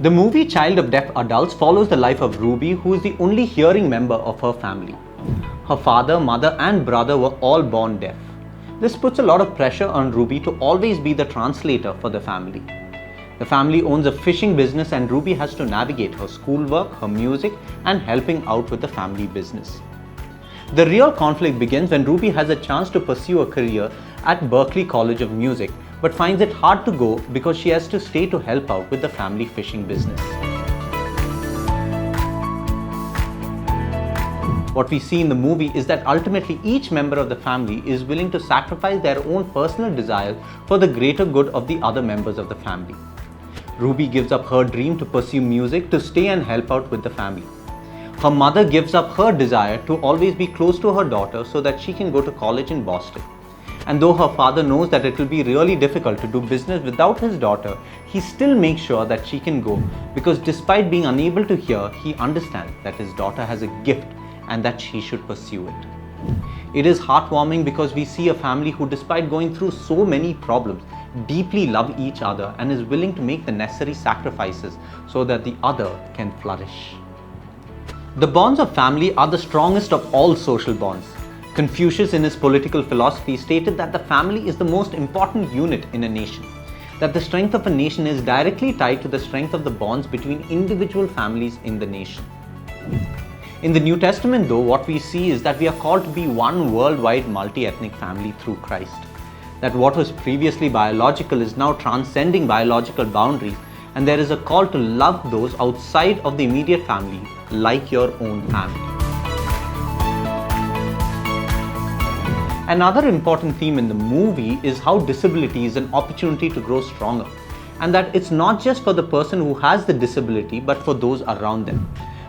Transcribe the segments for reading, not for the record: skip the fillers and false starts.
The movie Child of Deaf Adults follows the life of Ruby, who is the only hearing member of her family. Her father, mother and brother were all born deaf. This puts a lot of pressure on Ruby to always be the translator for the family. The family owns a fishing business and Ruby has to navigate her schoolwork, her music and helping out with the family business. The real conflict begins when Ruby has a chance to pursue a career at Berklee College of Music, but finds it hard to go because she has to stay to help out with the family fishing business. What we see in the movie is that ultimately each member of the family is willing to sacrifice their own personal desires for the greater good of the other members of the family. Ruby gives up her dream to pursue music to stay and help out with the family. Her mother gives up her desire to always be close to her daughter so that she can go to college in Boston. And though her father knows that it will be really difficult to do business without his daughter, he still makes sure that she can go because despite being unable to hear, he understands that his daughter has a gift and that she should pursue it. It is heartwarming because we see a family who, despite going through so many problems, deeply love each other and is willing to make the necessary sacrifices so that the other can flourish. The bonds of family are the strongest of all social bonds. Confucius, in his political philosophy, stated that the family is the most important unit in a nation, that the strength of a nation is directly tied to the strength of the bonds between individual families in the nation. In the New Testament, though, what we see is that we are called to be one worldwide multi-ethnic family through Christ, that what was previously biological is now transcending biological boundaries, and there is a call to love those outside of the immediate family like your own family. Another important theme in the movie is how disability is an opportunity to grow stronger, and that it's not just for the person who has the disability but for those around them.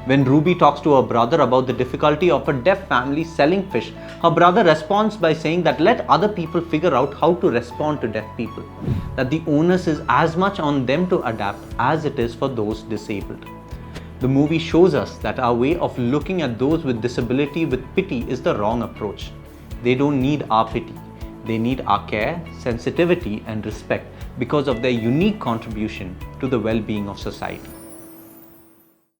When Ruby talks to her brother about the difficulty of a deaf family selling fish, her brother responds by saying that let other people figure out how to respond to deaf people, that the onus is as much on them to adapt as it is for those disabled. The movie shows us that our way of looking at those with disability with pity is the wrong approach. They don't need our pity. They need our care, sensitivity and respect because of their unique contribution to the well-being of society.